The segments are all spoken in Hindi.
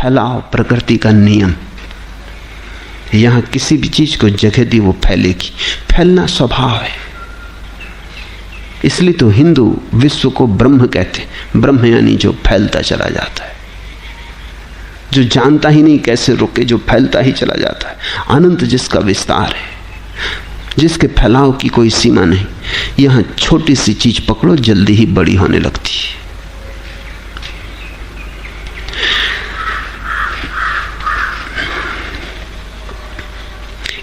फैलाव प्रकृति का नियम। यहां किसी भी चीज को जगह दी वो फैलेगी। फैलना स्वभाव है। इसलिए तो हिंदू विश्व को ब्रह्म कहते। ब्रह्म यानी जो फैलता चला जाता है, जो जानता ही नहीं कैसे रुके, जो फैलता ही चला जाता है। अनंत जिसका विस्तार है, जिसके फैलाव की कोई सीमा नहीं। यहां छोटी सी चीज पकड़ो, जल्दी ही बड़ी होने लगती है।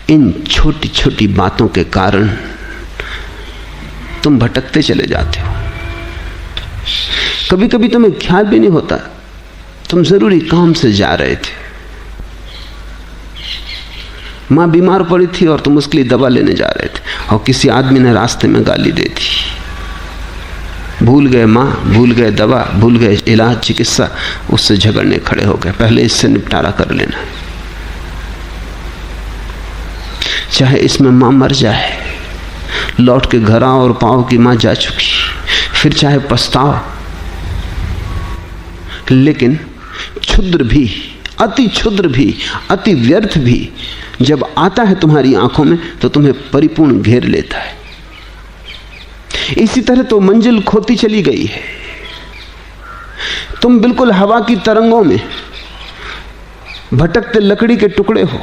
इन छोटी छोटी बातों के कारण तुम भटकते चले जाते हो। कभी कभी तुम्हें ख्याल भी नहीं होता तुम जरूरी काम से जा रहे थे। मां बीमार पड़ी थी और तुम उसके लिए दवा लेने जा रहे थे, और किसी आदमी ने रास्ते में गाली दे दी। भूल गए मां, भूल गए दवा, भूल गए इलाज, चिकित्सा। उससे झगड़ने खड़े हो गए। पहले इससे निपटारा कर लेना। चाहे इसमें मां मर जाए, लौट के घर आओ और पाओ कि मां जा चुकी, फिर चाहे पछताओ। लेकिन क्षुद्र भी, अति क्षुद्र भी, अति व्यर्थ भी जब आता है तुम्हारी आंखों में तो तुम्हें परिपूर्ण घेर लेता है। इसी तरह तो मंजिल खोती चली गई है। तुम बिल्कुल हवा की तरंगों में भटकते लकड़ी के टुकड़े हो।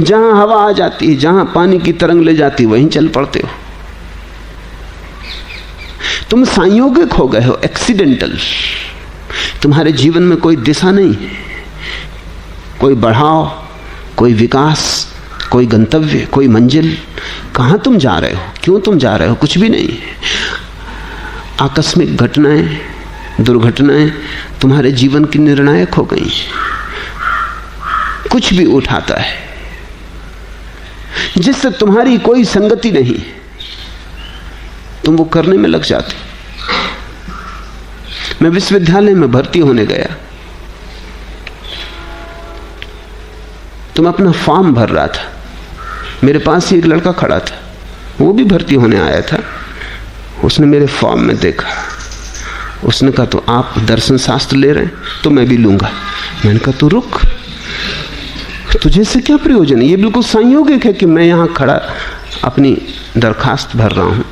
जहां हवा आ जाती है, जहां पानी की तरंग ले जाती, वहीं चल पड़ते हो। तुम संयोगिक हो गए हो, एक्सीडेंटल। तुम्हारे जीवन में कोई दिशा नहीं है, कोई बढ़ाव, कोई विकास, कोई गंतव्य, कोई मंजिल। कहां तुम जा रहे हो, क्यों तुम जा रहे हो, कुछ भी नहीं है। आकस्मिक घटनाएं, दुर्घटनाएं तुम्हारे जीवन की निर्णायक हो गई। कुछ भी उठाता है जिससे तुम्हारी कोई संगति नहीं, तुम वो करने में लग जाते। मैं विश्वविद्यालय में भर्ती होने गया, तुम अपना फॉर्म भर रहा था। मेरे पास ही एक लड़का खड़ा था, वो भी भर्ती होने आया था। उसने मेरे फॉर्म में देखा, उसने कहा तो आप दर्शन शास्त्र ले रहे हैं, तो मैं भी लूंगा। मैंने कहा तो रुक, तुझे से क्या प्रयोजन है? ये बिल्कुल संयोगिक है कि मैं यहां खड़ा अपनी दरखास्त भर रहा हूं,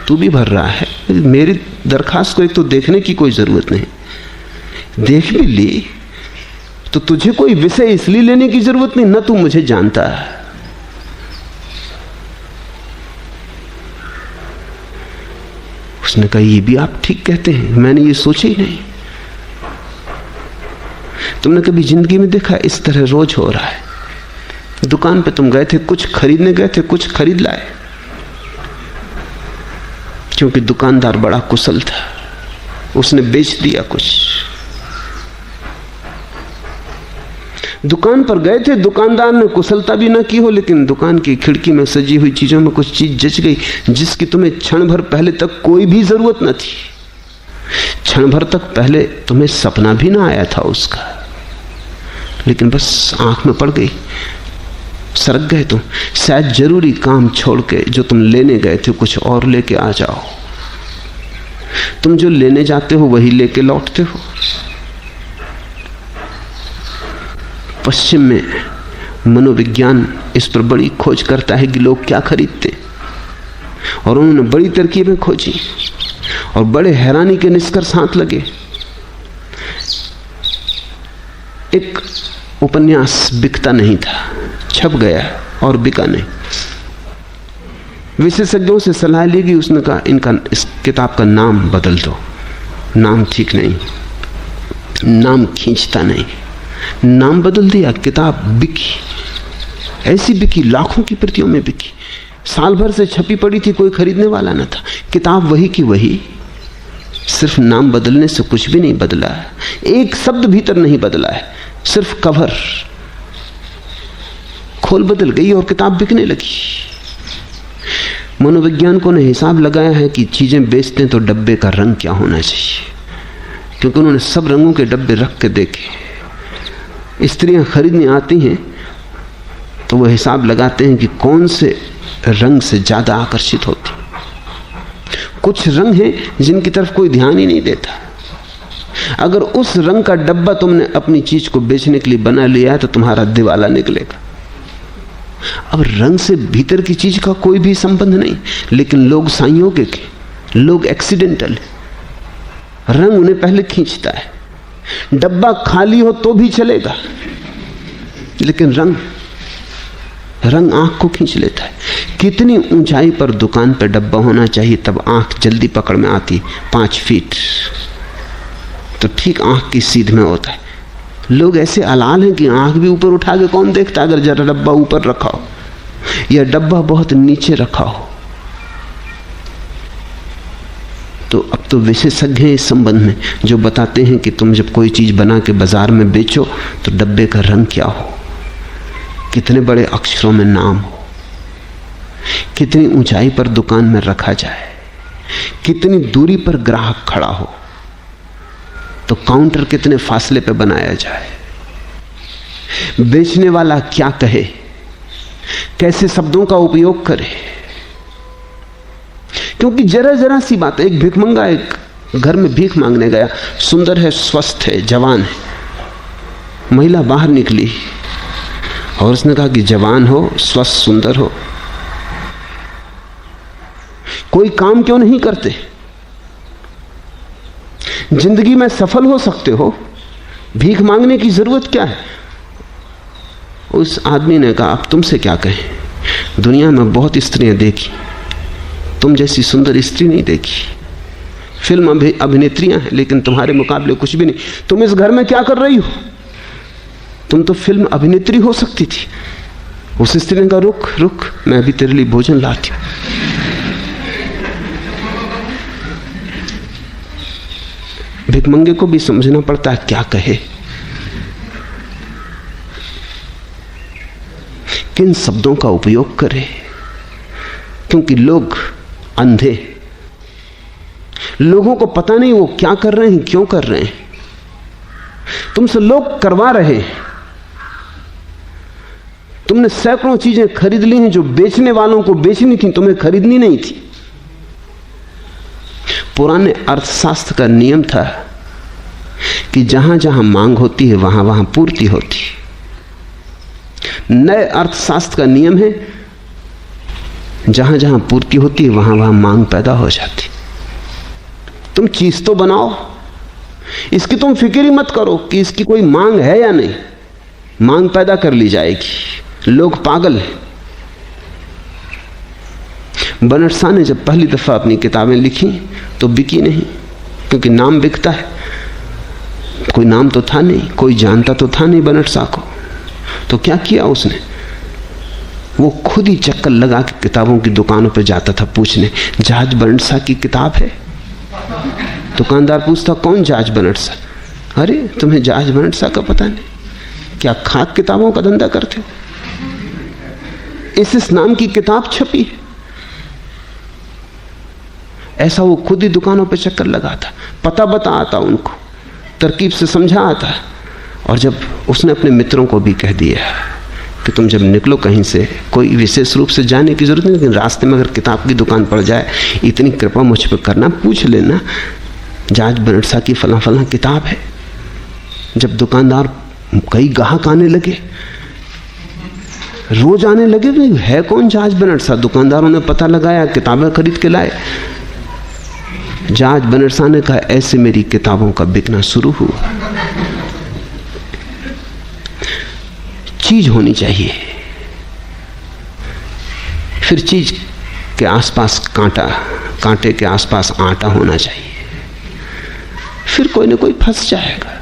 तू भी भर रहा है। मेरी दरखास्त को एक तो देखने की कोई जरूरत नहीं, देख भी ली तो तुझे कोई विषय इसलिए लेने की जरूरत नहीं, न तू मुझे जानता है। उसने कहा ये भी आप ठीक कहते हैं, मैंने ये सोचा ही नहीं। तुमने कभी जिंदगी में देखा इस तरह रोज हो रहा है। दुकान पे तुम गए थे, कुछ खरीदने गए थे, कुछ खरीद लाए, क्योंकि दुकानदार बड़ा कुशल था, उसने बेच दिया कुछ। दुकान पर गए थे, दुकानदार ने कुशलता भी ना की हो, लेकिन दुकान की खिड़की में सजी हुई चीजों में कुछ चीज जच गई जिसकी तुम्हें क्षण भर पहले तक कोई भी जरूरत न थी। क्षण भर तक पहले तुम्हें सपना भी ना आया था उसका, लेकिन बस आंख में पड़ गई, सरक गए तुम। शायद जरूरी काम छोड़ के जो तुम लेने गए थे कुछ और लेके आ जाओ। तुम जो लेने जाते हो वही लेके लौटते हो। पश्चिम में मनोविज्ञान इस पर बड़ी खोज करता है कि लोग क्या खरीदते, और उन्होंने बड़ी तरकीबें खोजी और बड़े हैरानी के निष्कर्ष हाथ लगे। एक उपन्यास बिकता नहीं था, छप गया और बिका नहीं। विशेषज्ञों से सलाह ली गई, उसने कहा इस किताब का नाम बदल दो, नाम ठीक नहीं, नाम खींचता नहीं। नाम बदल दिया, किताब बिकी, ऐसी बिकी, लाखों की प्रतियों में बिकी। साल भर से छपी पड़ी थी, कोई खरीदने वाला न था। किताब वही की वही, सिर्फ नाम बदलने से कुछ भी नहीं बदला है, एक शब्द भीतर नहीं बदला है, सिर्फ कवर खोल बदल गई और किताब बिकने लगी। मनोवैज्ञानिकों ने हिसाब लगाया है कि चीजें बेचते हैं तो डब्बे का रंग क्या होना चाहिए, क्योंकि उन्होंने सब रंगों के डब्बे रख के देखे। स्त्रियां खरीदने आती हैं तो वो हिसाब लगाते हैं कि कौन से रंग से ज्यादा आकर्षित होती। कुछ रंग हैं जिनकी तरफ कोई ध्यान ही नहीं देता, अगर उस रंग का डब्बा तुमने अपनी चीज को बेचने के लिए बना लिया है तो तुम्हारा दिवाला निकलेगा। अब रंग से भीतर की चीज का कोई भी संबंध नहीं, लेकिन लोग संयोगिक हैं, लोग एक्सीडेंटल हैं। रंग उन्हें पहले खींचता है। डब्बा खाली हो तो भी चलेगा, लेकिन रंग आंख को खींच लेता है। कितनी ऊंचाई पर दुकान पर डब्बा होना चाहिए तब आंख जल्दी पकड़ में आती? 5 फीट, तो ठीक आंख की सीध में होता है। लोग ऐसे अलाल हैं कि आंख भी ऊपर उठा के कौन देखता अगर जरा डब्बा ऊपर रखा हो या डब्बा बहुत नीचे रखा हो। तो अब तो विशेषज्ञ हैं इस संबंध में जो बताते हैं कि तुम जब कोई चीज बना के बाजार में बेचो तो डब्बे का रंग क्या हो, कितने बड़े अक्षरों में नाम हो, कितनी ऊंचाई पर दुकान में रखा जाए, कितनी दूरी पर ग्राहक खड़ा हो, तो काउंटर कितने फासले पे बनाया जाए, बेचने वाला क्या कहे, कैसे शब्दों का उपयोग करे। क्योंकि जरा जरा सी बात है। एक भिखमंगा एक घर में भीख मांगने गया, सुंदर है, स्वस्थ है, जवान है। महिला बाहर निकली और उसने कहा कि जवान हो, स्वस्थ, सुंदर हो, कोई काम क्यों नहीं करते? जिंदगी में सफल हो सकते हो, भीख मांगने की जरूरत क्या है? उस आदमी ने कहा अब तुमसे क्या कहें, दुनिया में बहुत स्त्रियां देखी, तुम जैसी सुंदर स्त्री नहीं देखी। फिल्म अभिनेत्रियां हैं लेकिन तुम्हारे मुकाबले कुछ भी नहीं। तुम इस घर में क्या कर रही हो? तुम तो फिल्म अभिनेत्री हो सकती थी। उस स्त्री ने कहा रुक रुक, मैं अभी तेरे लिए भोजन लाती हूं। भिखमंगे को भी समझना पड़ता है क्या कहे, किन शब्दों का उपयोग करे, क्योंकि लोग अंधे, लोगों को पता नहीं वो क्या कर रहे हैं, क्यों कर रहे हैं। तुमसे लोग करवा रहे हैं। तुमने सैकड़ों चीजें खरीद ली हैं जो बेचने वालों को बेचनी थी, तुम्हें खरीदनी नहीं थी। पुराने अर्थशास्त्र का नियम था कि जहां जहां मांग होती है वहां वहां पूर्ति होती है। नए अर्थशास्त्र का नियम है जहां जहां पूर्ति होती है वहां वहां मांग पैदा हो जाती। तुम चीज तो बनाओ, इसकी तुम फिक्र ही मत करो कि इसकी कोई मांग है या नहीं, मांग पैदा कर ली जाएगी। लोग पागल हैं। बनट शाह ने जब पहली दफा अपनी किताबें लिखी तो बिकी नहीं, क्योंकि नाम बिकता है। कोई नाम तो था नहीं, कोई जानता तो था नहीं बनट शाह को। तो क्या किया उसने? वो खुद ही चक्कर लगा के किताबों की दुकानों पर जाता था पूछने, जहाज बनट शाह की किताब है? दुकानदार पूछता कौन जहाज बनट शाह? अरे तुम्हें जहाज बनट शाह का पता नहीं? क्या खाक किताबों का धंधा करते हो? इस नाम की किताब छपी है। ऐसा वो खुद ही दुकानों पर चक्कर लगाता, पता बता आता, उनको तरकीब से समझा आता। और जब उसने अपने मित्रों को भी कह दिया कि तुम जब निकलो कहीं से, कोई विशेष रूप से जाने की जरूरत नहीं, लेकिन रास्ते में अगर किताब की दुकान पड़ जाए, इतनी कृपा मुझ पर करना, पूछ लेना जहाज बनट शाह की फला फला किताब है। जब दुकानदार, कई ग्राहक आने लगे, रोज आने लगे, है कौन जहाज बनट शाह? दुकानदारों ने पता लगाया, किताबें खरीद के लाए। जहाज बनट शाह ने कहा ऐसे मेरी किताबों का बिकना शुरू हुआ। चीज होनी चाहिए, फिर चीज के आसपास कांटा, कांटे के आसपास आटा होना चाहिए, फिर कोई ना कोई फंस जाएगा।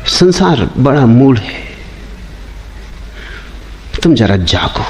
संसार बड़ा मूढ़ है, तुम जरा जागो।